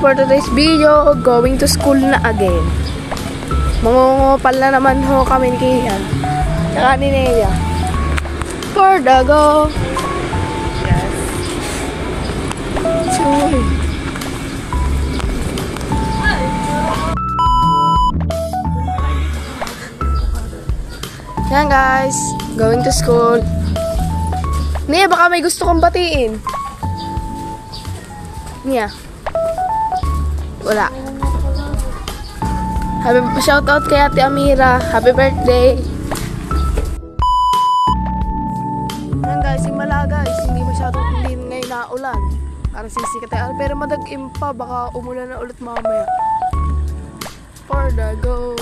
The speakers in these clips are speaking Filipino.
for today's video, going to school na again. Mangungupal na naman ho kami ni Kian. Saka ni Neya. For the go. Yes. Chuy. Yan guys, going to school. Neya, baka may gusto kong batiin. Neya. Wala. Shoutout kay Ate Amira. Happy birthday. Yan guys, simula guys. Hindi masyadong hindi ngayon na ulan. Parang sisikat tayo. Pero madag-im pa. Baka umulan na ulit mamaya. For the go.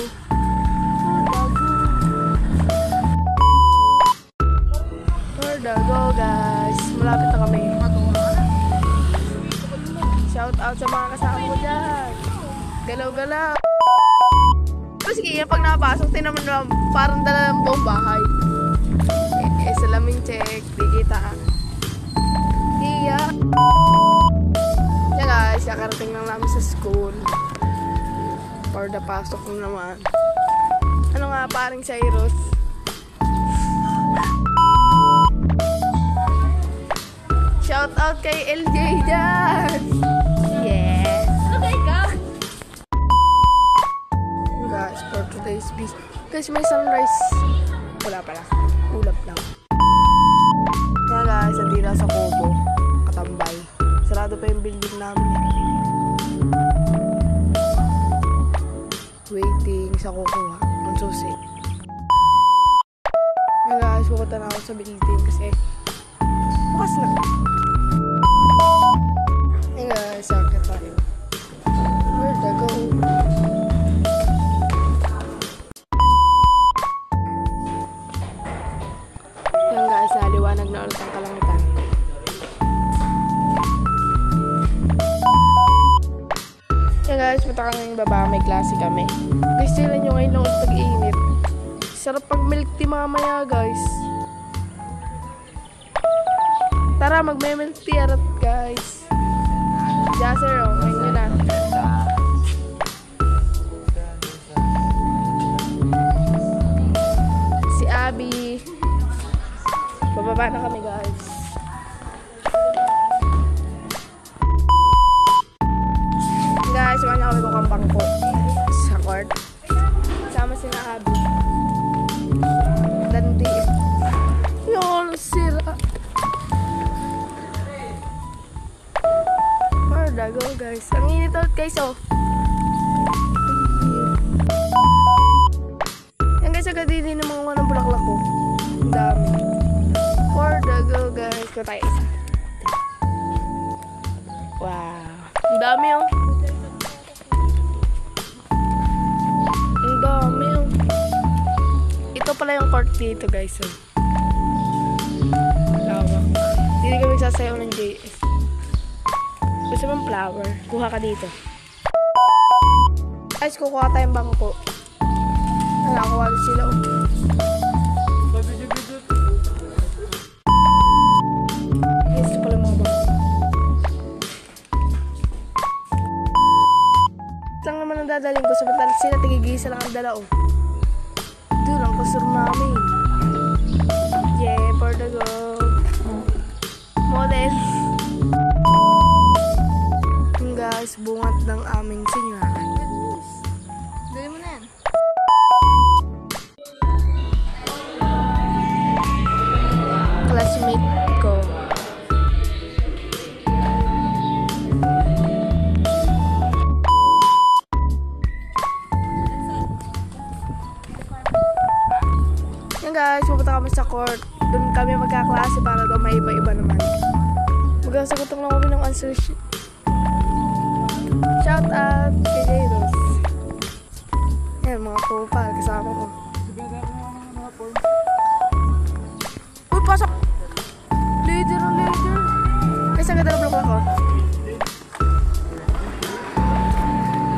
For the go guys. Malapit na kami. Shoutout sa mga kasama ko dyan. Galaw-galaw. Sige, pag napasok, tinaman naman parang dala ng buong bahay. Salamin check, di kita. Iya. Yan guys, kakarating lang namin sa school. For the pasok naman. Ano nga, paring Cyrus? Shout out kay LJ dyan! Yeah! Guys, for today's video. Guys, may sunrise. Wala pala. Ulap lang. Kaya guys, hindi na sa Kubo. Katambay. Sarado pa yung building namin. Waiting sa kukuha. Ang susi. Kaya guys, pupunta na ako sa building kasi bukas na. Kaya guys, sakit tayo. Where to go? Naliwanag na ulit ang kalangitan. Yeah guys, punta kami ng baba. May klase kami. Guys, sila nyo ngayon lang ulit pag-iinit. Sarap pag milk tea mamaya guys. Tara, mag-milk tea arat guys. Jasser, oh. Ngayon nyo na. Si Abby. Bababa na kami guys. Guys, samahan niyo kami kukambang ko sa court. Sama si na Abby. Dandi. Yun, sira. Marda, go guys. Ang init out guys, oh. Yan guys, agad din ng mga wanang bulaklak ko. Ang dami. For the go guys. Ko tayo isa. Wow. Ang dami oh. Ang dami oh. Ito pala yung court dito guys oh. Flower. Hindi kami sasayaw ng JS. Gusto mong flower? Kuha ka dito. Guys, kukuha tayong bangko. Nakakuha sila oh. Dadaling ko samantal sila tigigisa lang ang dala oh. Doon ang kusur namin. Yeah, for the go. Model. Guys, bungat ng aming sinyahan. Dali mo na yan. Classmate ko. Guys, pupunta kami sa court. Doon kami magkaklase para daw may iba-iba naman. Magsasagutan lang kami ng answer sheet. Shout out kay Jairos. Ayan, mga kupal. Kasama ko. Uy, pasok! Leader ang leader. Kasi ang ganda na block ako.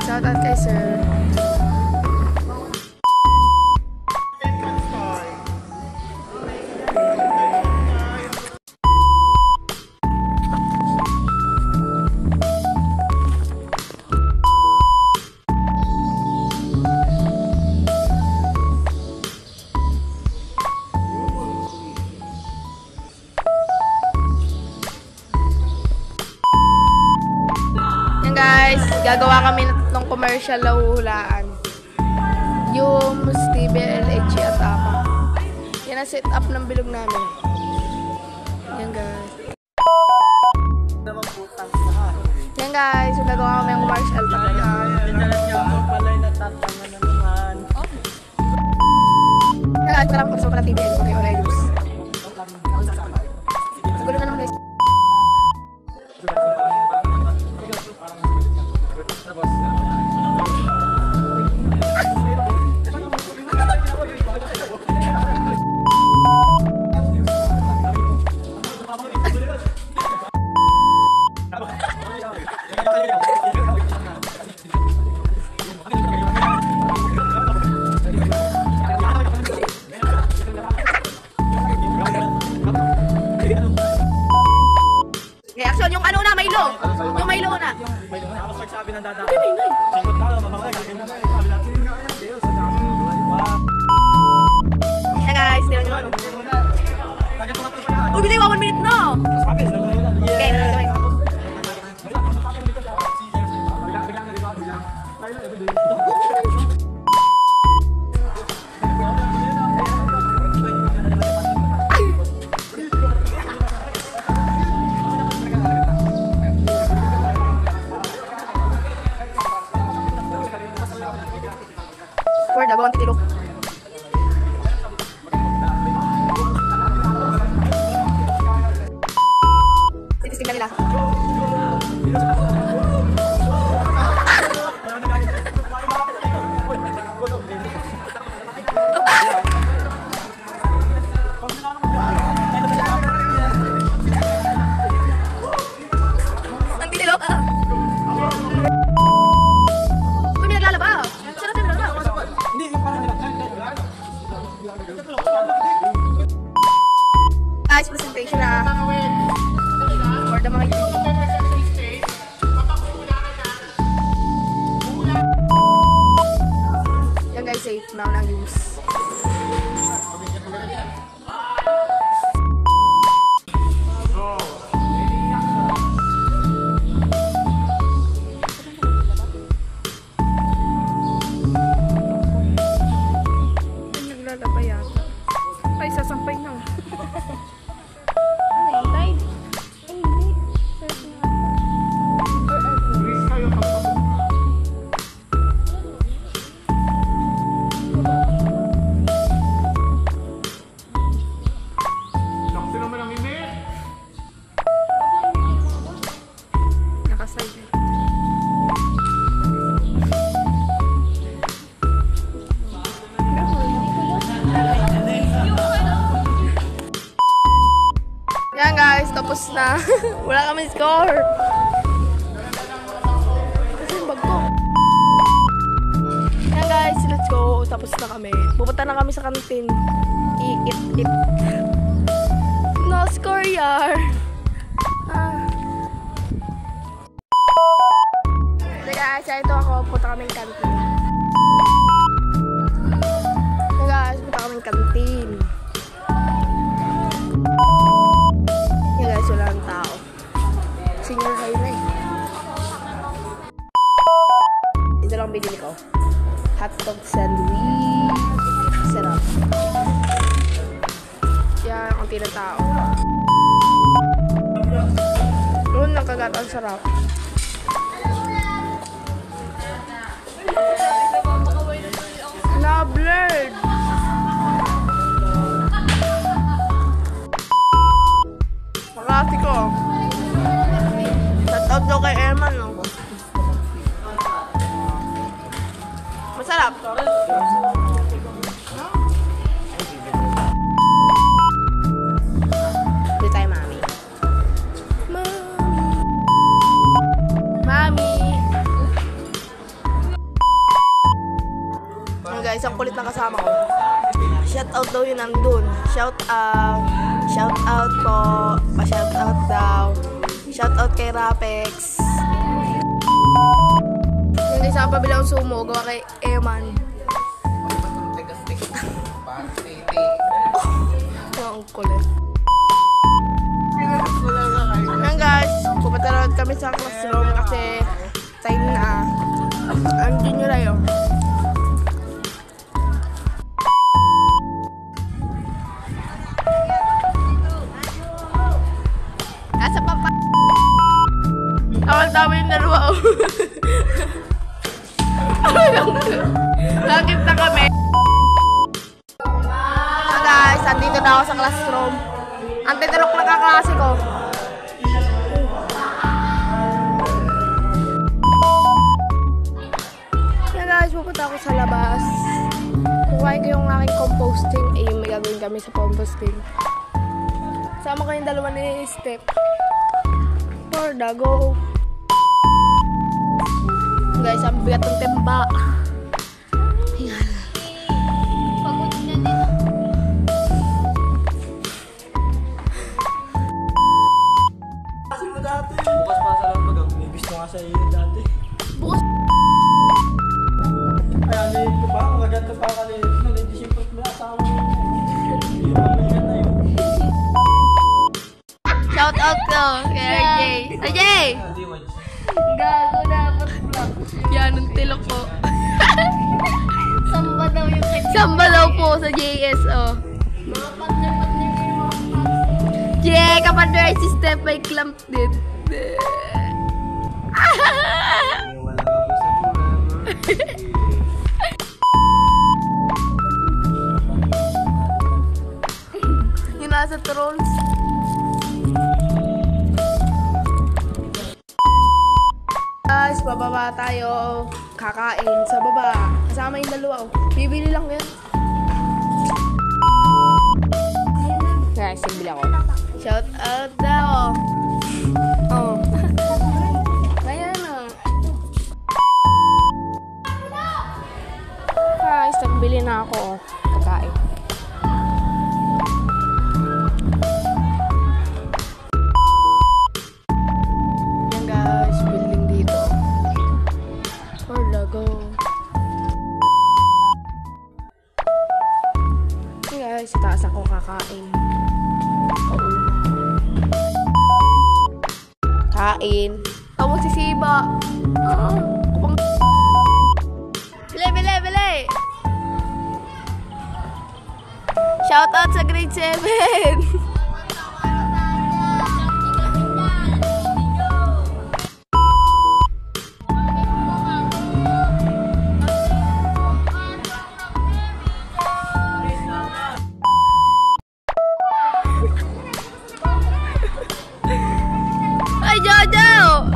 Shout out kay sir. Gagawa kami ng commercial na huhulaan. Yung Steven, LH at Ama. Yan ang set up ng bilog namin. Yan guys. Yan guys, so gagawa kami ng commercial. Yan guys, parang kurso para TBN ko kayo na use. Siguro na naman guys. Reaction yung ano na, Milo. Yung Milo na. Hey guys, tira nyo ano. Uy, bilay 1 minute na. Okay, okay. Gawang titilo. Titisting na nila. Ang titilo ka. Uy, may naglalaba. Sarap na naglalaba. Guys, presentation na for the mga yan guys, safe na ang use. Naglalaba yata. Ay, sasampay na. Nakaside. Yan guys, tapos na. Wala kami score. Kasi yung bag ko. Yan guys, let's go. Tapos na kami. Pupunta na kami sa kantin. I-eat. No score yar. So guys, ito ako. Punta kaming kantin. So guys, punta kaming kantin. Yan guys, wala ang tao. Senior high na eh. Ito lang binili ko. Hotdog sandwich. Sarap. Yan, ang ng tao. Doon lang kagat, ang sarap. Na-blurred. Makati ko. Shout out daw kay Eman. No? Masarap. Dito tayo, mami. Mami. Ayan guys, ang kulit na kasama ko. Shout out daw yun nandun. Shout out. Shout out po. Pa-shout out daw. Shout out kay Rapex. Yung isa ang pabilang sumo, gawa kay Eman. Oh, ang kulit. Ayan guys, pupunta na kami sa classroom kasi Tayo na. Ang junior ayo. Asa pa pa? Tawal-tawal yung dalawa. Nakit na kami. So guys, andito na ako sa classroom. Ang titurok na kaklase ko. Yeah guys, pupunta ako sa labas. Kuhain ko yung aking composting. May gagawin kami sa composting. Sama ko yung dalawa ni Step. For the go. Guys, ang bigat ng temba. Ayan. Pagod na din. Kasi mo dati. Bukas pa sa lang bagang. May gusto nga sa iyo dati. Bukas. Ay, alin ko ba? Maganda pa ka rin. Nag-disipot mo asawa mo. Hindi mo naman na yun. Shout out to kay RJ. RJ! Hindi, watch. Gago dapat vlog. Yan ang tilok po. Samba daw yung kanya. Samba daw po sa JS, oh. Mga partner-partner ko yung mga partner. Yeah, kapatid si Step by Clamp din. Wala ka po sa bulan. Yung nasa trolls. Guys, bababa tayo. Kakain sa baba. Kasama yung dalawa, oh. Bibili lang yan. Guys, bibili ako. Shout out daw. Oh. Ayan, oh. Guys, nagbili na ako. Kakain. Yan guys, building dito. For the go. Yan guys, sa taas ako kakain. Oo. Kain. Tawag si Siba. Bili, bili, bili! Shout out sa grade 7! Ay, Jojo!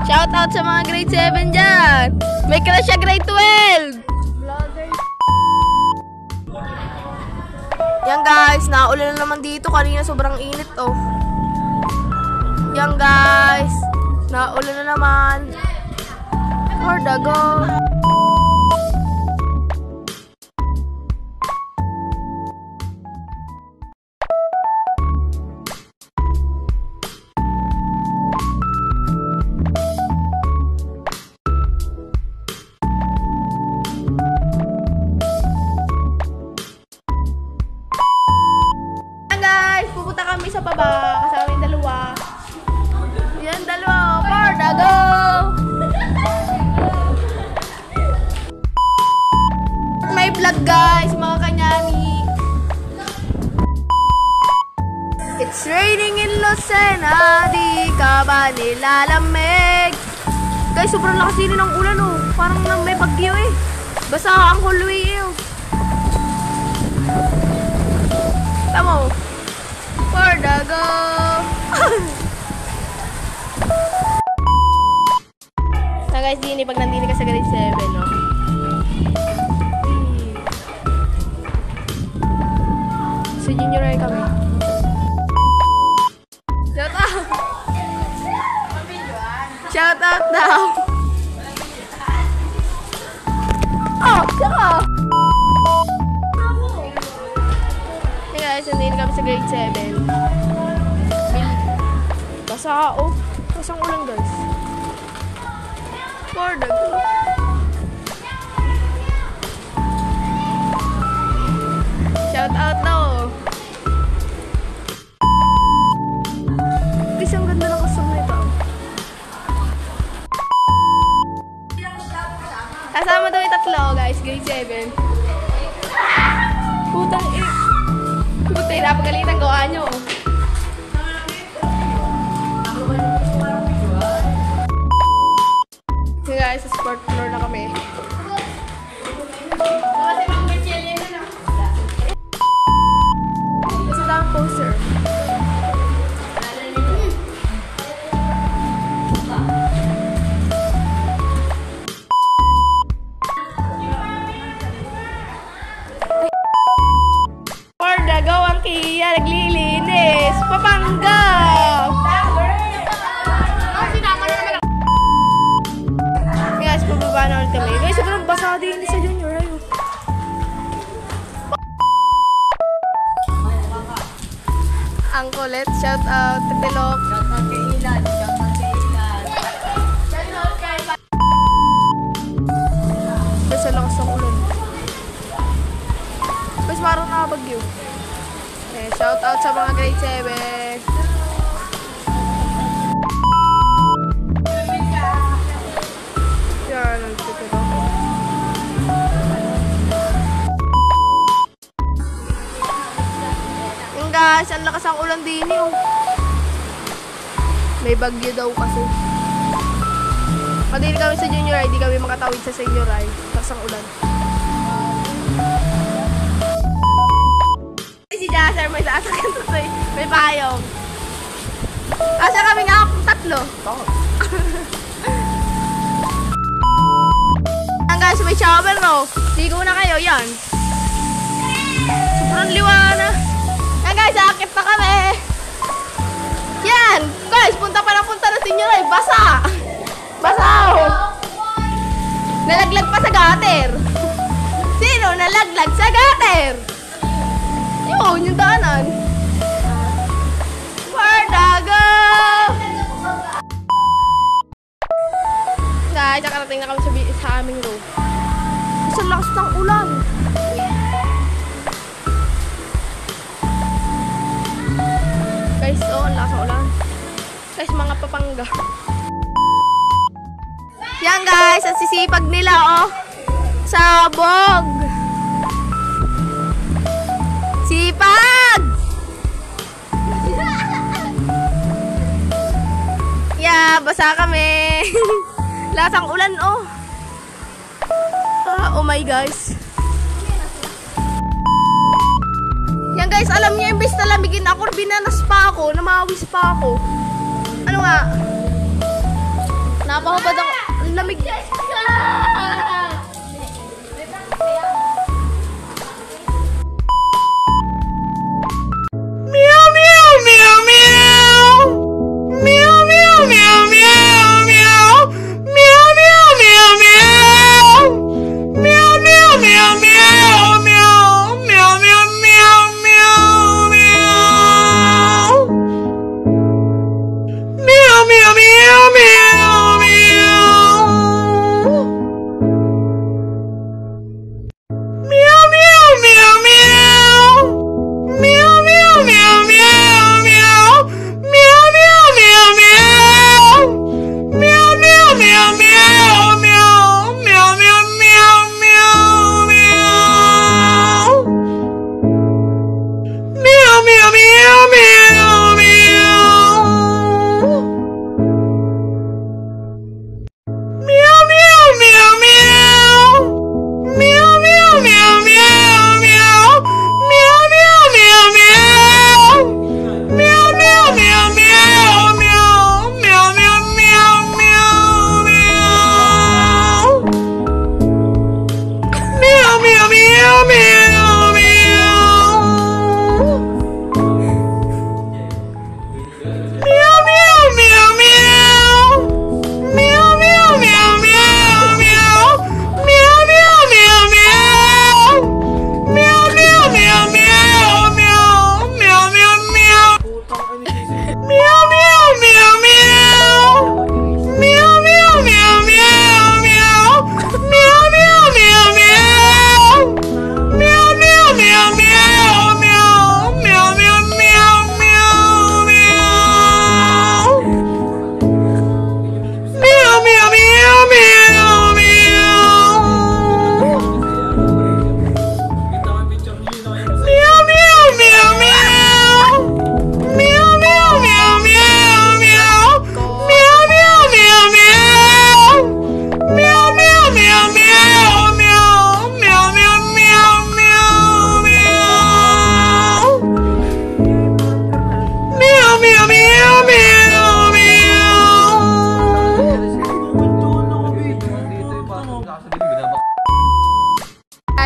Shout out sa mga grade 7 dyan! May crush siya grade 12! Yan guys, naulan na naman dito. Kanina sobrang init, oh. Yan guys, naulan na naman. For the go. Pupunta kami sa baba, kasama yung dalawa. Yan, dalawa. For the go! May vlog guys, mga kanyani. It's raining in Lucena, di ka ba nilalamig? Guys, sobrang lakas din ng ulan, oh. Parang may bagyo eh. Basta ang hallway eh, oh. Tama, oh. For the go! Na guys, Dini, pag nandini ka sa grade 7, no? Sa junior high kami. Shout out! Shout out daw! Oh, saka! Hey guys, nandini kami sa grade 7. Basa, oh. Basang ulan guys. For the go. Shout out daw. Guys, ang ganda ng kasama nito. Kasama daw yung tatlo, guys. Grade 7. Putang eh. Puta, napagalitan gawa nyo. Okay guys, sa sport floor na kami. Kasi tayong poster. Gawang Kia, naglilinis, papanggap! Guys, pababa na ulit kami. Guys, sobrang basa din sa junior. Ayun. Ang kulit, shout out, Tepilok. Shout out kay Ilan. Shout out kay Ilan. Guys, ang lakas ng ulan. Guys, parang nakabagyo. Okay, shout out sa mga grade 7. Yan, nagtuturo. Yung guys, ang lakas ang ulan din yun. May bagyo daw kasi. Pag hindi kami sa junior high, di kami makatawid sa senior high. Lakas ang ulan. Si Jasser may sasakyan to may payong. Kasi kami nga tatlo. Ang guys, may shower no. Ligo na kayo, yan. Sobrang liwana. Yan guys, akit na kami. Yan. Guys, punta na senior ay basa. Basaw. Nalaglag pa sa gutter. Sino nalaglag sa gutter? Yun, yung daanan. Where to go? Guys, nakarating na kami sa aming room. Kasi ang lakas ng ulan. Guys, oh, ang lakas ng ulan. Guys, mga papangga. Yan guys, ang sisipag nila, oh. Sabog. Sipag! Yeah, basa kami. Lasang ulan, oh. Oh my guys. Yan guys, alam niyo, imbis na lamigin ako, binanas pa ako, namawis pa ako. Ano nga? Napahubad ako. Lamig.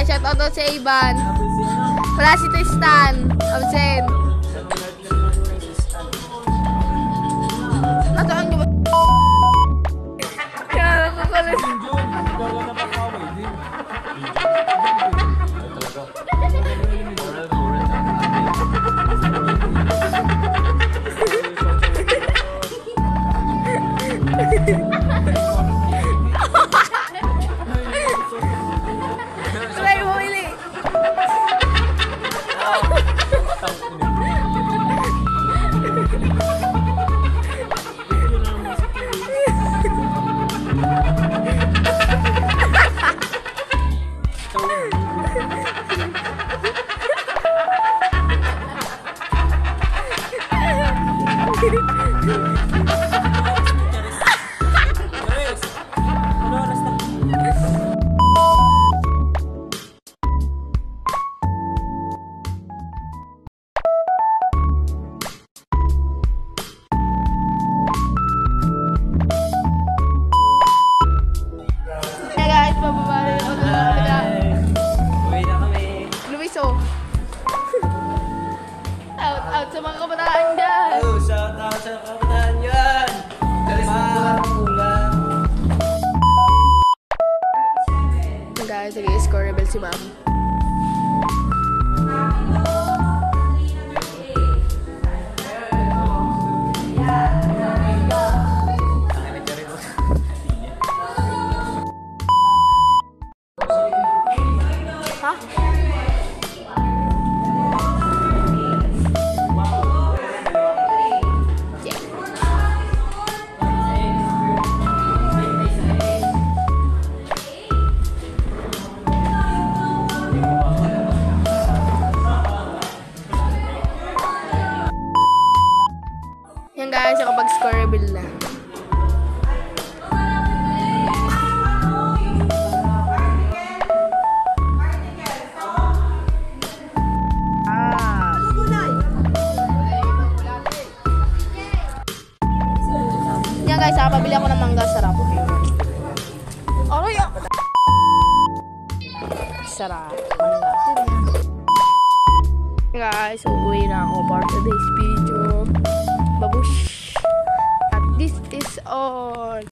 Shout out sa Ivan. Wala si Tristan. Absent. Ato ang gaba. Kaya nakukulit. Try mo, Willy. Hey guys, bababa rin ako ng mga Uwi na kami. Luiso. Out sa mga kabataan dyan. Oh, shout out sa kabataan yan. Magulang. Guys, nag-score rebel si ma'am. Ha? Yan guys, ako pag-scoreable na. Yan guys, pabili ako ng mangga, sarap. Okay, sarap. Mangga. Guys, uuwi na ako for today's video. Babush! At this is all.